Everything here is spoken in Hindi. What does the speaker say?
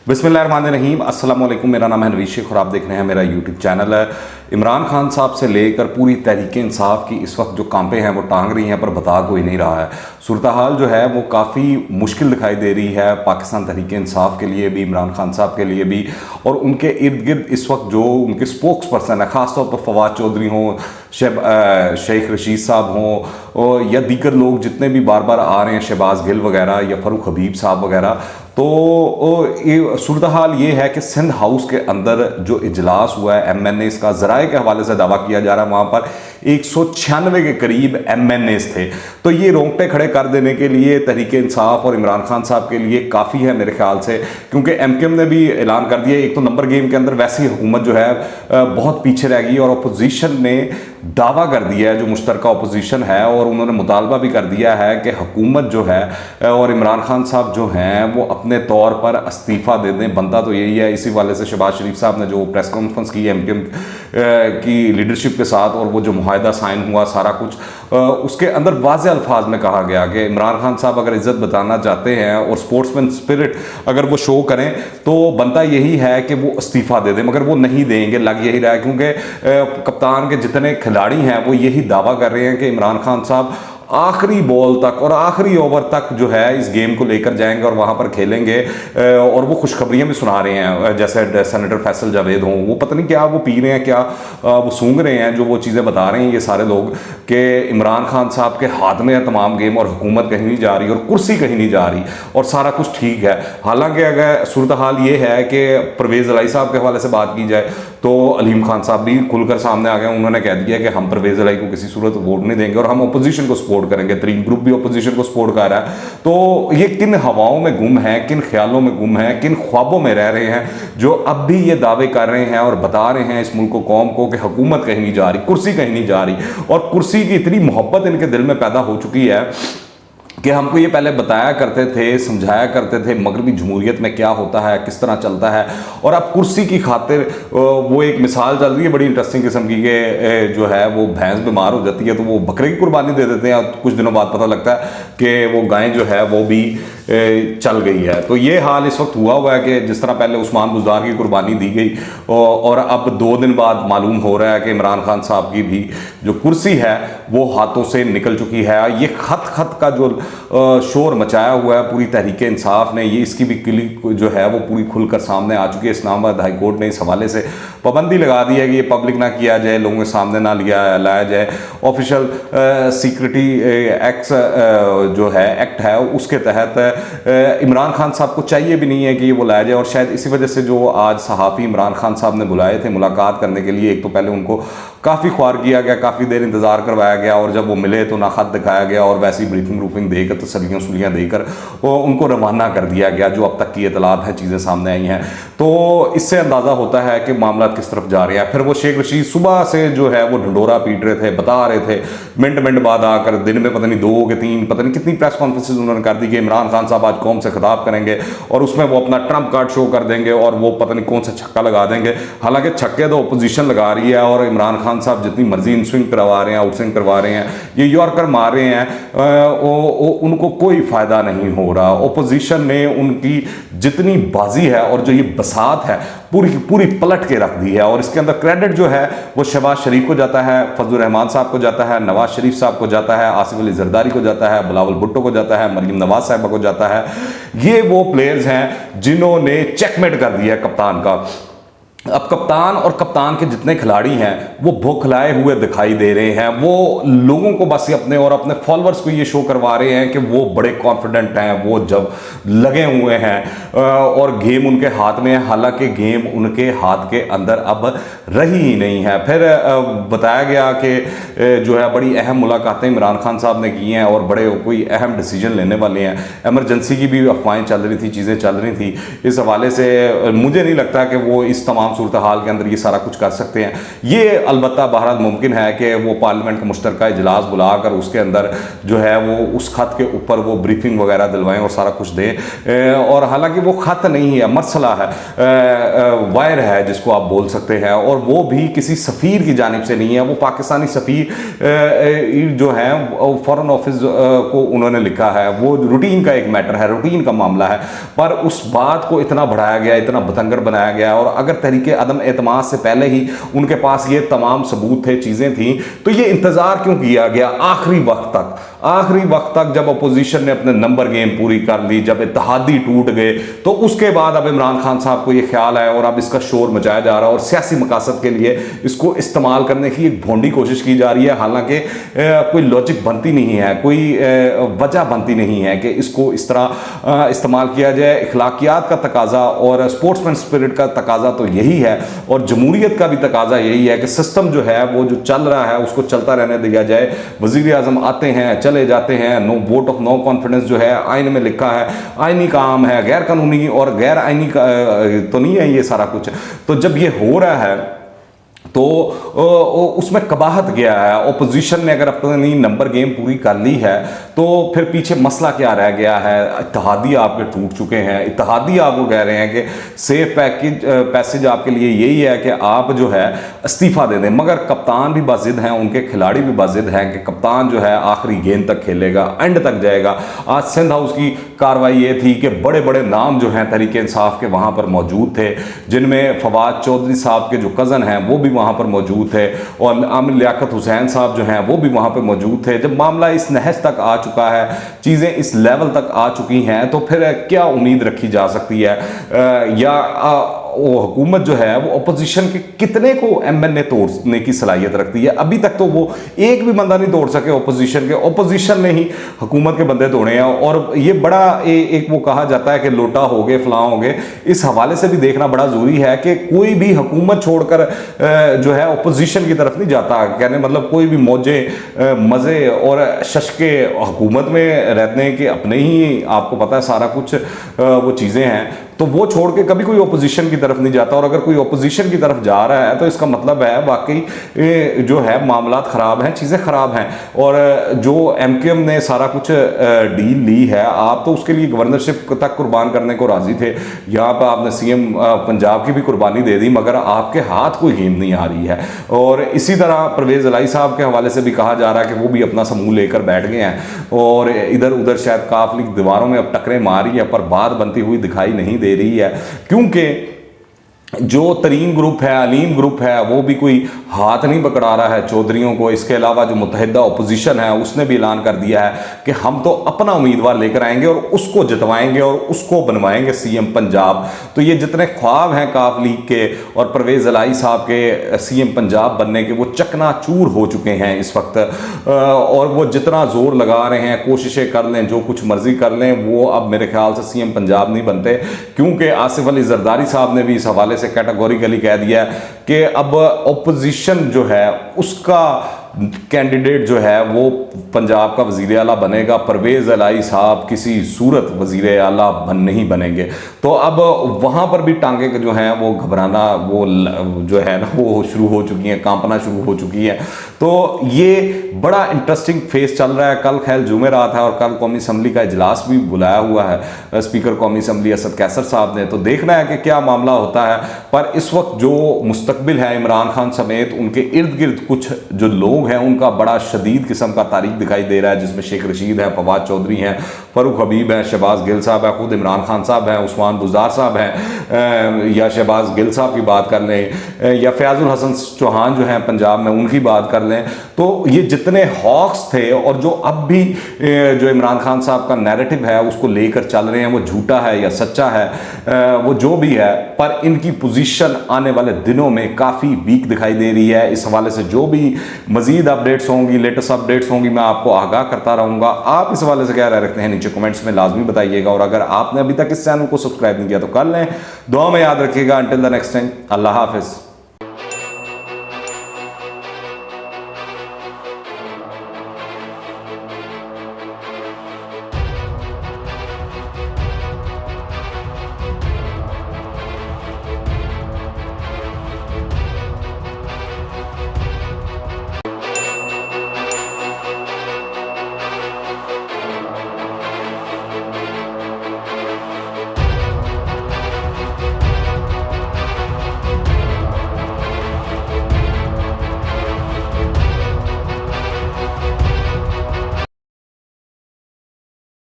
बिस्मिल्लाहिर्रहमानिर्रहीम, अस्सलाम वालेकुम। मेरा नाम है नवीद शेख और आप देख रहे हैं मेरा यूट्यूब चैनल है। इमरान खान साहब से लेकर पूरी तहरीक-ए-इंसाफ की इस वक्त जो कांपे हैं वो टांग रही हैं, पर बता कोई नहीं रहा है। सूरत हाल जो है वो काफ़ी मुश्किल दिखाई दे रही है पाकिस्तान तहरीक-ए-इंसाफ के लिए भी, इमरान खान साहब के लिए भी, और उनके इर्द गिर्द इस वक्त जो उनके स्पोक्स पर्सन है, ख़ासतौर पर फवाद चौधरी हों, शेख रशीद साहब हों या दीगर लोग जितने भी बार बार आ रहे हैं, शहबाज गिल वगैरह या फ़रूख हबीब साहब वगैरह, तो सूरत हाल ये है कि सिंध हाउस के अंदर जो इजलास हुआ है MNAs का, ज़राए के हवाले से दावा किया जा रहा है वहाँ पर 196 के करीब MNAs थे। तो ये रोंगटे खड़े कर देने के लिए तहरीक इंसाफ और इमरान खान साहब के लिए काफ़ी है मेरे ख्याल से, क्योंकि MKM ने भी ऐलान कर दिया। एक तो नंबर गेम के अंदर वैसी हुकूमत जो है बहुत पीछे रह गई, और अपोजिशन ने दावा कर दिया है, जो मुश्तरका अपोजिशन है, और उन्होंने मुतालबा भी कर दिया है कि हुकूमत जो है और इमरान खान साहब जो हैं वो अपने तौर पर इस्तीफ़ा दे दें। बनता तो यही है। इसी वाले से शहबाज शरीफ साहब ने जो प्रेस कॉन्फ्रेंस की MKM की लीडरशिप के साथ, और वो जो मुआहदा साइन हुआ सारा कुछ, उसके अंदर वाज़े अल्फाज में कहा गया कि इमरान खान साहब अगर इज़्ज़त बताना चाहते हैं और स्पोर्ट्समैन स्पिरिट अगर वो शो करें तो बनता यही है कि वो इस्तीफ़ा दे दें, मगर वो नहीं देंगे, लग यही रहा है, क्योंकि कप्तान के जितने खिलाड़ी हैं वो यही दावा कर रहे हैं कि इमरान खान साहब आखिरी बॉल तक और आखिरी ओवर तक जो है इस गेम को लेकर जाएंगे और वहाँ पर खेलेंगे। और वो खुशखबरियाँ भी सुना रहे हैं, जैसे सेनेटर फैसल जावेद हों, वो पता नहीं क्या वो पी रहे हैं, क्या वो सूंघ रहे हैं, जो वो चीज़ें बता रहे हैं ये सारे लोग कि इमरान खान साहब के हाथ में है तमाम गेम, और हुकूमत कहीं नहीं जा रही और कुर्सी कहीं नहीं जा रही और सारा कुछ ठीक है। हालांकि अगर सूरत हाल ये है कि परवेज़ इलाही साहब के हवाले से बात की जाए तो अलीम खान साहब भी खुलकर सामने आ गए। उन्होंने कह दिया कि हम परवेज़ इलाही को किसी सूरत वोट नहीं देंगे और हम अपोजिशन को सपोर्ट करेंगे। तरीन ग्रुप भी अपोजिशन को सपोर्ट कर रहा है। तो ये किन हवाओं में गुम है, किन ख्यालों में गुम है, किन ख्वाबों में रह रहे हैं, जो अब भी ये दावे कर रहे हैं और बता रहे हैं इस मुल्क को, कौम को, कि हुकूमत कहीं नहीं जा रही, कुर्सी कहीं नहीं जा रही, और कुर्सी की इतनी मोहब्बत इनके दिल में पैदा हो चुकी है कि हमको ये पहले बताया करते थे, समझाया करते थे मगरबी जमहूरियत में क्या होता है, किस तरह चलता है, और अब कुर्सी की खातिर वो एक मिसाल चल रही है बड़ी इंटरेस्टिंग किस्म की कि जो है वो भैंस बीमार हो जाती है तो वो बकरे की कुर्बानी दे देते हैं, और कुछ दिनों बाद पता लगता है कि वो गाय जो है वो भी चल गई है। तो ये हाल इस वक्त हुआ है कि जिस तरह पहले उस्मान बुज़दार की कुर्बानी दी गई, और अब 2 दिन बाद मालूम हो रहा है कि इमरान खान साहब की भी जो कुर्सी है वो हाथों से निकल चुकी है। ये खत का जो शोर मचाया हुआ है पूरी तहरीक इंसाफ ने, ये इसकी भी क्लिप जो है वो पूरी खुलकर सामने आ चुकी है। इस्लामाबाद हाई कोर्ट ने इस हवाले से पाबंदी लगा दी है कि ये पब्लिक ना किया जाए, लोगों के सामने ना लाया जाए। ऑफिशियल सिक्योरिटी एक्ट जो है एक्ट है उसके तहत इमरान खान साहब को चाहिए भी नहीं है कि ये बुलाया जाए, और शायद इसी वजह से जो आज सहाफ़ी इमरान खान साहब ने बुलाए थे मुलाकात करने के लिए, एक तो पहले उनको काफ़ी ख्वार किया गया, काफ़ी देर इंतज़ार करवाया गया, और जब वो मिले तो ना खत दिखाया गया और वैसी ब्रीफिंग देकर तसल्लियाँ सुलियाँ देकर उनको रवाना कर दिया गया, जो अब तक की इतलात है, चीज़ें सामने आई हैं। तो इससे अंदाज़ा होता है कि मामला किस तरफ जा रहे हैं। फिर वो शेख रशीद सुबह से जो है वो ढंडोरा पीट रहे थे, बता रहे थे, मिनट बाद आकर दिन में पता नहीं 2 के 3 पता नहीं कितनी प्रेस कॉन्फ्रेंसेज उन्होंने कर दी कि इमरान खान साहब आज कौम से खिताब करेंगे और उसमें वो अपना ट्रम्प कार्ड शो कर देंगे और वो पता नहीं कौन सा छक्का लगा देंगे। हालांकि छक्के तो अपोजिशन लगा रही है, और इमरान खान साहब जितनी मर्जी इन स्विंग करवा रहे हैं, आउट स्विंग करवा रहे हैं, ये यॉर्कर मार रहे हैं, उनको कोई फ़ायदा नहीं हो रहा। अपोजिशन ने उनकी जितनी बाजी है और जो ये बसात है पूरी की पूरी पलट के रख दी है, और इसके अंदर क्रेडिट जो है वो शहबाज शरीफ को जाता है, फजलुर रहमान साहब को जाता है, नवाज शरीफ साहब को जाता है, आसिफ अली जरदारी को जाता है, बिलावल भुट्टो को जाता है, मरीम नवाज साहबा को जाता है। ये वो प्लेयर्स हैं जिन्होंने चेकमेट कर दिया है कप्तान का। अब कप्तान और कप्तान के जितने खिलाड़ी हैं वो बौखलाए हुए दिखाई दे रहे हैं। वो लोगों को बस अपने और अपने फॉलोअर्स को ये शो करवा रहे हैं कि वो बड़े कॉन्फिडेंट हैं, वो जब लगे हुए हैं और गेम उनके हाथ में है, हालांकि गेम उनके हाथ के अंदर अब रही ही नहीं है। फिर बताया गया कि जो है बड़ी अहम मुलाकातें इमरान खान साहब ने की हैं और बड़े कोई अहम डिसीजन लेने वाले हैं। एमरजेंसी की भी अफवाहें चल रही थी, चीज़ें चल रही थी। इस हवाले से मुझे नहीं लगता कि वो इस तमाम तमाम सूरत हाल के अंदर ये सारा कुछ कर सकते हैं। ये अलबत्ता बहरहाल मुमकिन है कि वो पार्लियामेंट का मुश्तरका इजलास बुलाकर उसके अंदर जो है वो उस खत के ऊपर वो ब्रीफिंग वगैरह दिलवाएं और सारा कुछ दें। और हालांकि वो खत नहीं है, मसला है, वायर है जिसको आप बोल सकते हैं, और वो भी किसी सफ़ीर की जानिब से नहीं है। वो पाकिस्तानी सफ़ीर जो है फॉरेन ऑफिस को उन्होंने लिखा है, वो रूटीन का एक मैटर है, रूटीन का मामला है, पर उस बात को इतना बढ़ाया गया, इतना बतंगर बनाया गया। और अगर तहरीके अदम एतमाद से पहले ही उनके पास ये तमाम सबूत थे, चीज़ें थी, तो ये इंतज़ार क्यों किया गया आखिरी वक्त तक? आखिरी वक्त तक जब अपोजिशन ने अपने नंबर गेम पूरी कर ली, जब इत्तेहादी टूट गए, तो उसके बाद अब इमरान खान साहब को ये ख्याल है और अब इसका शोर मचाया जा रहा है और सियासी मकासद के लिए इसको इस्तेमाल करने की एक भोंडी कोशिश की जा रही है। हालांकि कोई लॉजिक बनती नहीं है, कोई वजह बनती नहीं है कि इसको इस तरह इस्तेमाल किया जाए। इखलाकियात का तकाजा और स्पोर्ट्समैन स्पिरिट का तकाजा तो यही है, और जमहूरियत का भी तकाजा यही है कि सिस्टम जो है वो जो चल रहा है उसको चलता रहने दिया जाए। वज़ीर आज़म आते हैं, चले जाते हैं, no vote of no confidence जो है आइन में लिखा है, आइनी काम है, गैर कानूनी और गैर आइनी का तो नहीं है ये सारा कुछ। तो जब ये हो रहा है तो उसमें कबाहत गया है। ओपोजिशन ने अगर अपनी नंबर गेम पूरी कर ली है तो फिर पीछे मसला क्या रह गया है? इत्तेहादी आपके टूट चुके हैं, इत्तेहादी आपको कह रहे हैं कि सेफ पैसेज आपके लिए यही है कि आप जो है इस्तीफ़ा दे दें, मगर कप्तान भी बाजिद हैं, उनके खिलाड़ी भी बाजिद हैं कि कप्तान जो है आखिरी गेंद तक खेलेगा, एंड तक जाएगा। आज सिंध हाउस की कार्रवाई ये थी कि बड़े बड़े नाम जो हैं तहरीक इंसाफ के वहाँ पर मौजूद थे, जिनमें फवाद चौधरी साहब के जो कज़न हैं वो भी वहाँ पर मौजूद थे, और आमिर लियाकत हुसैन साहब जो हैं वो भी वहाँ पर मौजूद थे। जब मामला इस नहज तक आ चुका है, चीज़ें इस लेवल तक आ चुकी हैं, तो फिर क्या उम्मीद रखी जा सकती है? वो हुकूमत जो है वो अपोजिशन के कितने को एमएनए तोड़ने की सलाहियत रखती है? अभी तक तो वो एक भी बंदा नहीं तोड़ सके अपोजिशन के, अपोजिशन ने ही हुकूमत के बंदे तोड़े हैं। और ये बड़ा एक वो कहा जाता है कि लोटा हो गए, फलां हो गए, इस हवाले से भी देखना बड़ा ज़रूरी है कि कोई भी हुकूमत छोड़कर जो है अपोजिशन की तरफ नहीं जाता। कहने मतलब कोई भी मौजे मज़े और शशके हुकूमत में रहने के अपने ही, आपको पता है सारा कुछ वो चीज़ें हैं, तो वो छोड़ के कभी कोई ओपोजिशन की तरफ नहीं जाता। और अगर कोई ओपोजिशन की तरफ जा रहा है तो इसका मतलब है वाकई जो है मामलात ख़राब हैं, चीज़ें ख़राब हैं। और जो एमक्यूएम ने सारा कुछ डील ली है, आप तो उसके लिए गवर्नरशिप तक कुर्बान करने को राज़ी थे, यहाँ पर आपने सीएम पंजाब की भी कुर्बानी दे दी, मगर आपके हाथ कोई गेंद नहीं आ रही है। और इसी तरह परवेज़ इलाही साहब के हवाले से भी कहा जा रहा है कि वो भी अपना समूह लेकर बैठ गए हैं और इधर उधर शायद काफिली दीवारों में अब टकरें मारी है, पर बात बनती हुई दिखाई नहीं दे रही है, क्योंकि जो तरीन ग्रुप है, अलीम ग्रुप है, वो भी कोई हाथ नहीं पकड़ा रहा है चौधरियों को। इसके अलावा जो मुत्तहिदा अपोजिशन है उसने भी ऐलान कर दिया है कि हम तो अपना उम्मीदवार लेकर आएंगे और उसको जितवाएंगे और उसको बनवाएंगे सीएम पंजाब। तो ये जितने ख्वाब हैं काफ लीग के और परवेज़ इलाही साहब के सीएम पंजाब बनने के, वो चकनाचूर हो चुके हैं इस वक्त। और वो जितना जोर लगा रहे हैं, कोशिशें कर लें, जो कुछ मर्जी कर लें, वो अब मेरे ख्याल से सीएम पंजाब नहीं बनते, क्योंकि आसिफ अली जरदारी साहब ने भी इस हवाले से कैटेगोरिकली कह दिया कि अब ओपोजिशन जो है उसका कैंडिडेट जो है वो पंजाब का वज़ीर आला बनेगा, परवेज़ इलाही साहब किसी सूरत वज़ीर आला नहीं बनेंगे। तो अब वहाँ पर भी टांगे जो हैं वो घबराना, वो जो है ना वो शुरू हो चुकी हैं, कांपना शुरू हो चुकी है। तो ये बड़ा इंटरेस्टिंग फेस चल रहा है। कल खैर जुमेरात है और कल कौमी असम्बली का इजलास भी बुलाया हुआ है स्पीकर कौमी असम्बली असद कैसर साहब ने, तो देखना है कि क्या मामला होता है। पर इस वक्त जो मुस्तकबिल है इमरान खान समेत उनके इर्द गिर्द कुछ जो लोग हैं उनका बड़ा शदीद किस्म का तारीख दिखाई दे रहा है, जिसमें शेख रशीद है, फवाद चौधरी हैं, फ़रूक हबीब हैं, शहबाज गिल साहब है, खुद इमरान खान साहब हैं, उस्मान बुज़दार साहब हैं, या शहबाज गिल साहब की बात कर लें, या फयाजुल हसन चौहान जो हैं पंजाब में उनकी बात कर लें। तो ये जितने हॉक्स थे और जो अब भी जो इमरान खान साहब का नैरेटिव है उसको लेकर चल रहे हैं, वो झूठा है या सच्चा है, वो जो भी है, पर इनकी पोजीशन आने वाले दिनों में काफ़ी वीक दिखाई दे रही है। इस हवाले से जो भी मजीद अपडेट्स होंगी, लेटेस्ट अपडेट्स होंगी, मैं आपको आगाह करता रहूँगा। आप इस हवाले से क्या राय रखते हैं नीचे कमेंट्स में लाजमी बताइएगा, और अगर आपने अभी तक इस चैनल को सब्सक्राइब नहीं किया तो कर लें। दुआ में याद रखिएगा। अंटिल द नेक्स्ट टाइम, अल्लाह हाफिज़।